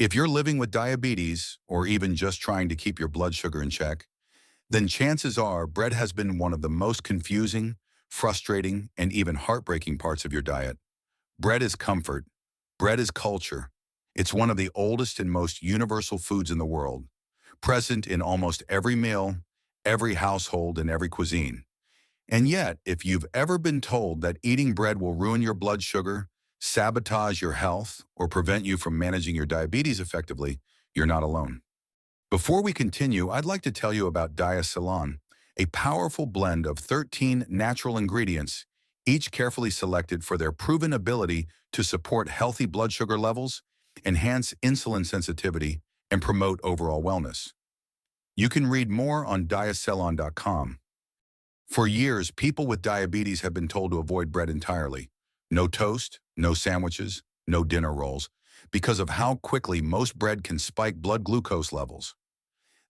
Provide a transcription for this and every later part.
If you're living with diabetes or even just trying to keep your blood sugar in check, then chances are bread has been one of the most confusing, frustrating, and even heartbreaking parts of your diet. Bread is comfort. Bread is culture. It's one of the oldest and most universal foods in the world, present in almost every meal, every household, and every cuisine. And yet, if you've ever been told that eating bread will ruin your blood sugar, sabotage your health, or prevent you from managing your diabetes effectively, you're not alone. Before we continue, I'd like to tell you about Diacelan, a powerful blend of 13 natural ingredients, each carefully selected for their proven ability to support healthy blood sugar levels, enhance insulin sensitivity, and promote overall wellness. You can read more on diacelan.com. For years, people with diabetes have been told to avoid bread entirely. No toast, no sandwiches, no dinner rolls, because of how quickly most bread can spike blood glucose levels.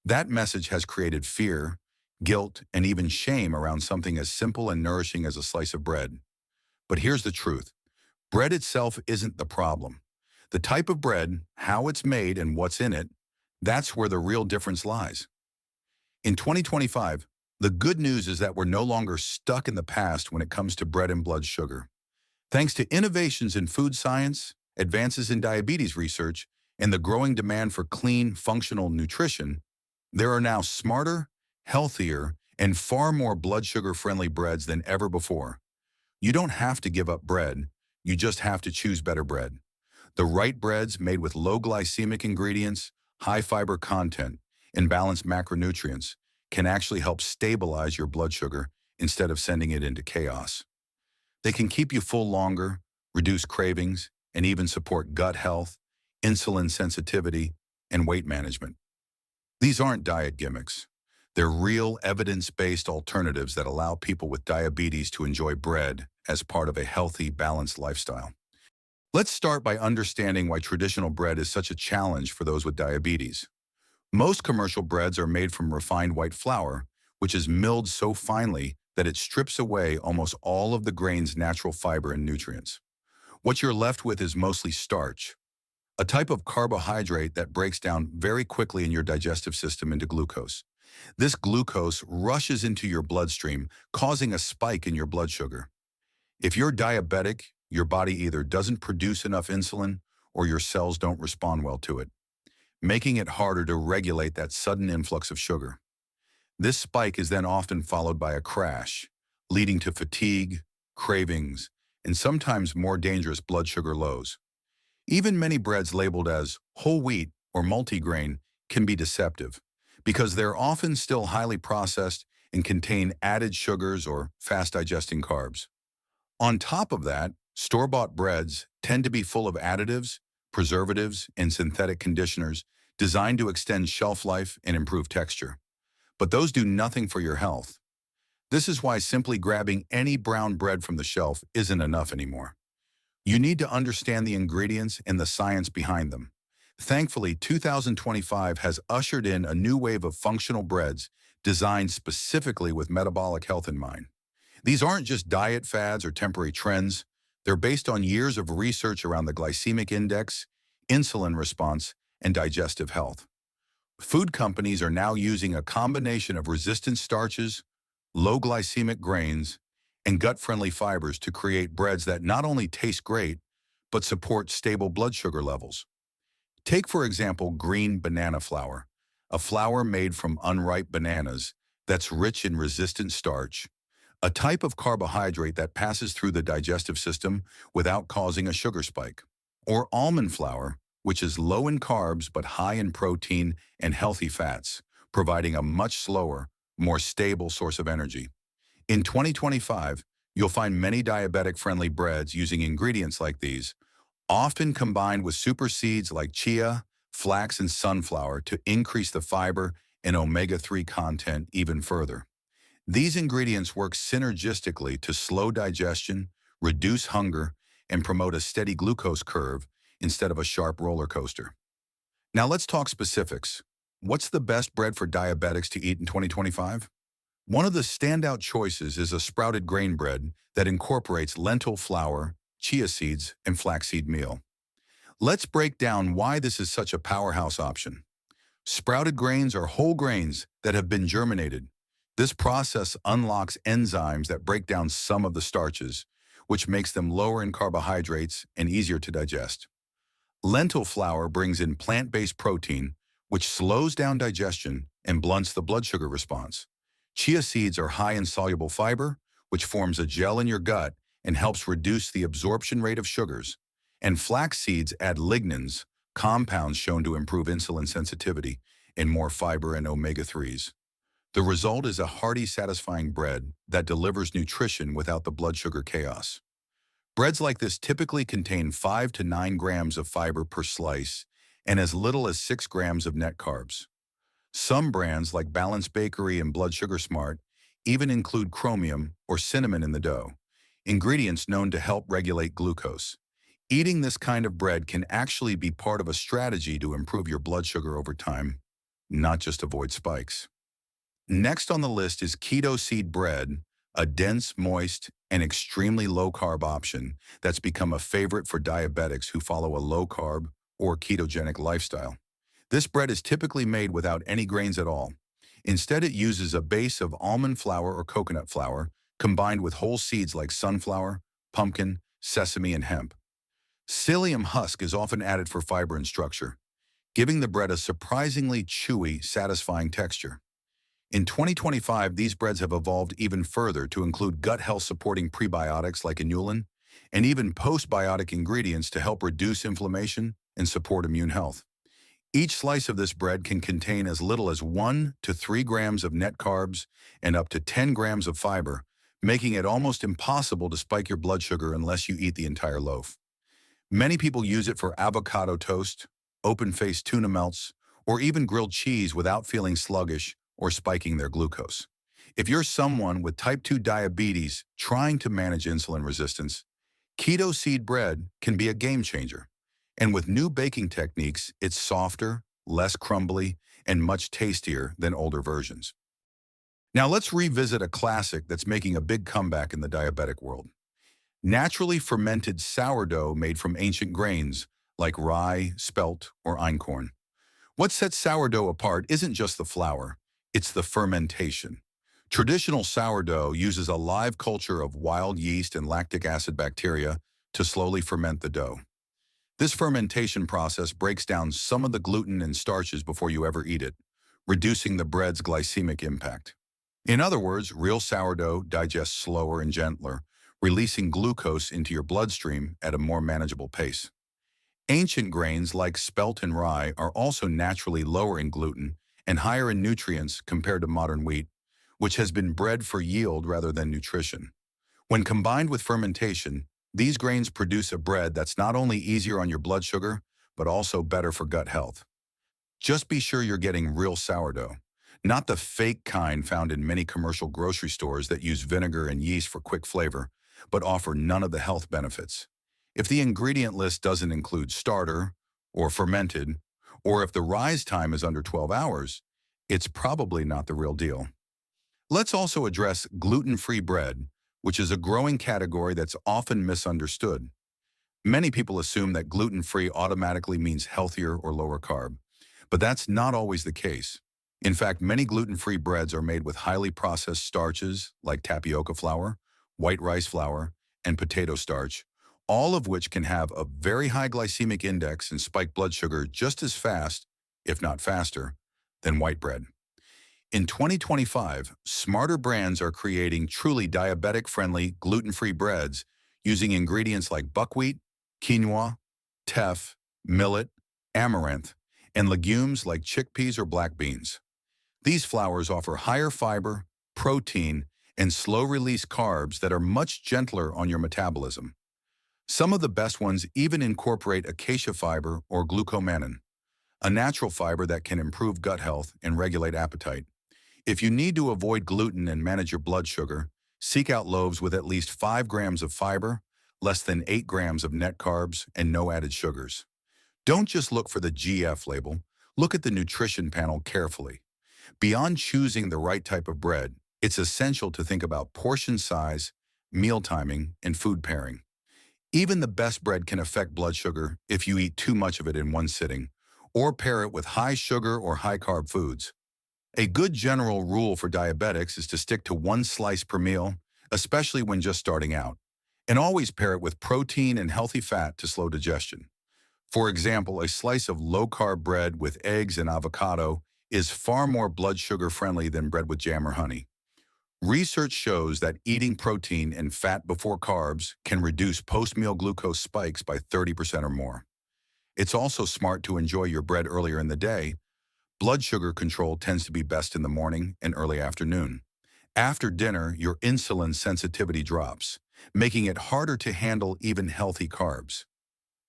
That message has created fear, guilt, and even shame around something as simple and nourishing as a slice of bread. But here's the truth. Bread itself isn't the problem. The type of bread, how it's made, and what's in it, that's where the real difference lies. In 2025, the good news is that we're no longer stuck in the past when it comes to bread and blood sugar. Thanks to innovations in food science, advances in diabetes research, and the growing demand for clean, functional nutrition, there are now smarter, healthier, and far more blood sugar-friendly breads than ever before. You don't have to give up bread, you just have to choose better bread. The right breads made with low glycemic ingredients, high fiber content, and balanced macronutrients can actually help stabilize your blood sugar instead of sending it into chaos. They can keep you full longer, reduce cravings, and even support gut health, insulin sensitivity, and weight management. These aren't diet gimmicks. They're real evidence-based alternatives that allow people with diabetes to enjoy bread as part of a healthy, balanced lifestyle. Let's start by understanding why traditional bread is such a challenge for those with diabetes. Most commercial breads are made from refined white flour, which is milled so finely that it strips away almost all of the grain's natural fiber and nutrients. What you're left with is mostly starch, a type of carbohydrate that breaks down very quickly in your digestive system into glucose. This glucose rushes into your bloodstream, causing a spike in your blood sugar. If you're diabetic, your body either doesn't produce enough insulin or your cells don't respond well to it, making it harder to regulate that sudden influx of sugar. This spike is then often followed by a crash, leading to fatigue, cravings, and sometimes more dangerous blood sugar lows. Even many breads labeled as whole wheat or multigrain can be deceptive because they're often still highly processed and contain added sugars or fast-digesting carbs. On top of that, store-bought breads tend to be full of additives, preservatives, and synthetic conditioners designed to extend shelf life and improve texture. But those do nothing for your health. This is why simply grabbing any brown bread from the shelf isn't enough anymore. You need to understand the ingredients and the science behind them. Thankfully, 2025 has ushered in a new wave of functional breads designed specifically with metabolic health in mind. These aren't just diet fads or temporary trends. They're based on years of research around the glycemic index, insulin response, and digestive health. Food companies are now using a combination of resistant starches, low glycemic grains, and gut-friendly fibers to create breads that not only taste great, but support stable blood sugar levels. Take, for example, green banana flour, a flour made from unripe bananas that's rich in resistant starch, a type of carbohydrate that passes through the digestive system without causing a sugar spike. Or almond flour, which is low in carbs but high in protein and healthy fats, providing a much slower, more stable source of energy. In 2025, you'll find many diabetic-friendly breads using ingredients like these, often combined with super seeds like chia, flax, and sunflower to increase the fiber and omega-3 content even further. These ingredients work synergistically to slow digestion, reduce hunger, and promote a steady glucose curve instead of a sharp roller coaster. Now let's talk specifics. What's the best bread for diabetics to eat in 2025? One of the standout choices is a sprouted grain bread that incorporates lentil flour, chia seeds, and flaxseed meal. Let's break down why this is such a powerhouse option. Sprouted grains are whole grains that have been germinated. This process unlocks enzymes that break down some of the starches, which makes them lower in carbohydrates and easier to digest. Lentil flour brings in plant-based protein, which slows down digestion and blunts the blood sugar response. Chia seeds are high in soluble fiber, which forms a gel in your gut and helps reduce the absorption rate of sugars. And flax seeds add lignans, compounds shown to improve insulin sensitivity, and more fiber and omega-3s. The result is a hearty, satisfying bread that delivers nutrition without the blood sugar chaos. Breads like this typically contain 5 to 9 grams of fiber per slice and as little as 6 grams of net carbs. Some brands like Balance Bakery and Blood Sugar Smart even include chromium or cinnamon in the dough, ingredients known to help regulate glucose. Eating this kind of bread can actually be part of a strategy to improve your blood sugar over time, not just avoid spikes. Next on the list is keto seed bread, a dense, moist, and extremely low-carb option that's become a favorite for diabetics who follow a low-carb or ketogenic lifestyle. This bread is typically made without any grains at all. Instead, it uses a base of almond flour or coconut flour combined with whole seeds like sunflower, pumpkin, sesame, and hemp. Psyllium husk is often added for fiber and structure, giving the bread a surprisingly chewy, satisfying texture. In 2025, these breads have evolved even further to include gut health-supporting prebiotics like inulin, and even postbiotic ingredients to help reduce inflammation and support immune health. Each slice of this bread can contain as little as 1 to 3 grams of net carbs and up to 10 grams of fiber, making it almost impossible to spike your blood sugar unless you eat the entire loaf. Many people use it for avocado toast, open-faced tuna melts, or even grilled cheese without feeling sluggish or spiking their glucose. If you're someone with type 2 diabetes trying to manage insulin resistance, keto seed bread can be a game changer. And with new baking techniques, it's softer, less crumbly, and much tastier than older versions. Now let's revisit a classic that's making a big comeback in the diabetic world. Naturally fermented sourdough made from ancient grains like rye, spelt, or einkorn. What sets sourdough apart isn't just the flour, it's the fermentation. Traditional sourdough uses a live culture of wild yeast and lactic acid bacteria to slowly ferment the dough. This fermentation process breaks down some of the gluten and starches before you ever eat it, reducing the bread's glycemic impact. In other words, real sourdough digests slower and gentler, releasing glucose into your bloodstream at a more manageable pace. Ancient grains like spelt and rye are also naturally lower in gluten and higher in nutrients compared to modern wheat, which has been bred for yield rather than nutrition. When combined with fermentation, these grains produce a bread that's not only easier on your blood sugar, but also better for gut health. Just be sure you're getting real sourdough, not the fake kind found in many commercial grocery stores that use vinegar and yeast for quick flavor, but offer none of the health benefits. If the ingredient list doesn't include starter or fermented, or if the rise time is under 12 hours, it's probably not the real deal. Let's also address gluten-free bread, which is a growing category that's often misunderstood. Many people assume that gluten-free automatically means healthier or lower carb, but that's not always the case. In fact, many gluten-free breads are made with highly processed starches like tapioca flour, white rice flour, and potato starch, all of which can have a very high glycemic index and spike blood sugar just as fast, if not faster, than white bread. In 2025, smarter brands are creating truly diabetic-friendly, gluten-free breads using ingredients like buckwheat, quinoa, teff, millet, amaranth, and legumes like chickpeas or black beans. These flours offer higher fiber, protein, and slow-release carbs that are much gentler on your metabolism. Some of the best ones even incorporate acacia fiber or glucomannan, a natural fiber that can improve gut health and regulate appetite. If you need to avoid gluten and manage your blood sugar, seek out loaves with at least 5 grams of fiber, less than 8 grams of net carbs, and no added sugars. Don't just look for the GF label, look at the nutrition panel carefully. Beyond choosing the right type of bread, it's essential to think about portion size, meal timing, and food pairing. Even the best bread can affect blood sugar if you eat too much of it in one sitting, or pair it with high sugar or high carb foods. A good general rule for diabetics is to stick to one slice per meal, especially when just starting out, and always pair it with protein and healthy fat to slow digestion. For example, a slice of low-carb bread with eggs and avocado is far more blood sugar friendly than bread with jam or honey. Research shows that eating protein and fat before carbs can reduce post-meal glucose spikes by 30% or more. It's also smart to enjoy your bread earlier in the day. Blood sugar control tends to be best in the morning and early afternoon. After dinner, your insulin sensitivity drops, making it harder to handle even healthy carbs.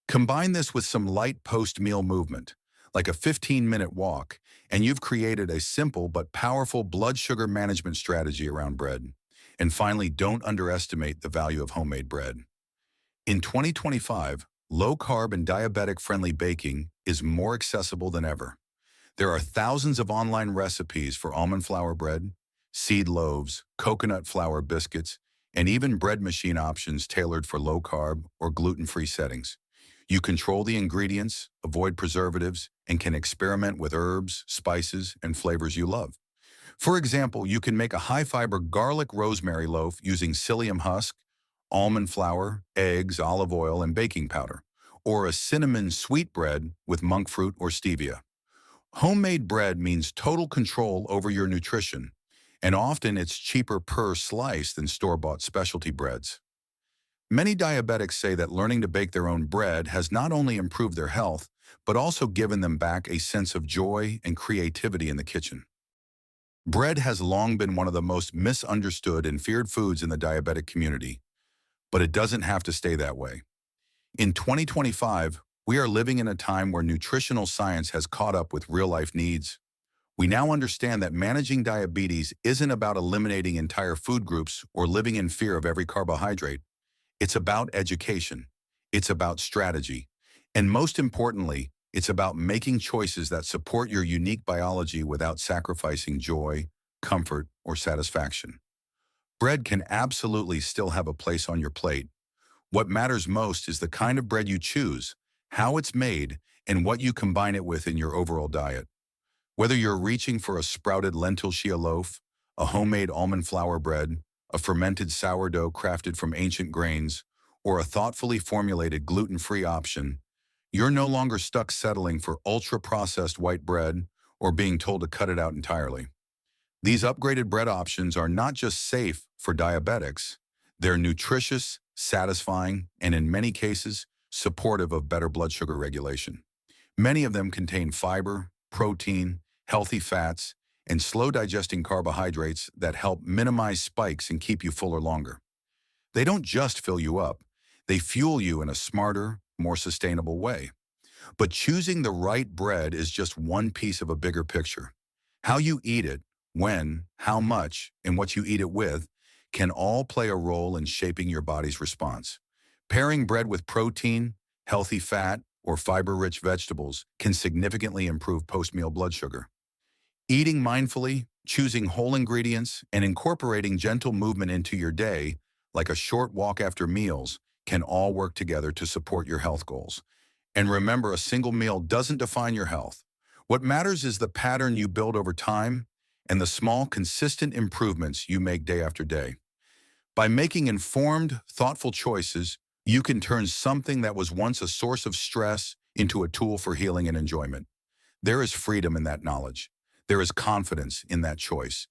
Combine this with some light post-meal movement, like a 15-minute walk, and you've created a simple but powerful blood sugar management strategy around bread. And finally, don't underestimate the value of homemade bread. In 2025, low-carb and diabetic-friendly baking is more accessible than ever. There are thousands of online recipes for almond flour bread, seed loaves, coconut flour biscuits, and even bread machine options tailored for low-carb or gluten-free settings. You control the ingredients, avoid preservatives, and can experiment with herbs, spices, and flavors you love. For example, you can make a high-fiber garlic rosemary loaf using psyllium husk, almond flour, eggs, olive oil, and baking powder, or a cinnamon sweetbread with monk fruit or stevia. Homemade bread means total control over your nutrition, and often it's cheaper per slice than store-bought specialty breads. Many diabetics say that learning to bake their own bread has not only improved their health, but also given them back a sense of joy and creativity in the kitchen. Bread has long been one of the most misunderstood and feared foods in the diabetic community, but it doesn't have to stay that way. In 2025, we are living in a time where nutritional science has caught up with real-life needs. We now understand that managing diabetes isn't about eliminating entire food groups or living in fear of every carbohydrate. It's about education. It's about strategy. And most importantly, it's about making choices that support your unique biology without sacrificing joy, comfort, or satisfaction. Bread can absolutely still have a place on your plate. What matters most is the kind of bread you choose, how it's made, and what you combine it with in your overall diet. Whether you're reaching for a sprouted lentil shia loaf, a homemade almond flour bread, a fermented sourdough crafted from ancient grains, or a thoughtfully formulated gluten-free option, you're no longer stuck settling for ultra-processed white bread or being told to cut it out entirely. These upgraded bread options are not just safe for diabetics, they're nutritious, satisfying, and in many cases, supportive of better blood sugar regulation. Many of them contain fiber, protein, healthy fats, and slow-digesting carbohydrates that help minimize spikes and keep you fuller longer. They don't just fill you up, they fuel you in a smarter, more sustainable way. But choosing the right bread is just one piece of a bigger picture. How you eat it, when, how much, and what you eat it with can all play a role in shaping your body's response. Pairing bread with protein, healthy fat, or fiber-rich vegetables can significantly improve post-meal blood sugar. Eating mindfully, choosing whole ingredients, and incorporating gentle movement into your day, like a short walk after meals, can all work together to support your health goals. And remember, a single meal doesn't define your health. What matters is the pattern you build over time and the small, consistent improvements you make day after day. By making informed, thoughtful choices, you can turn something that was once a source of stress into a tool for healing and enjoyment. There is freedom in that knowledge. There is confidence in that choice.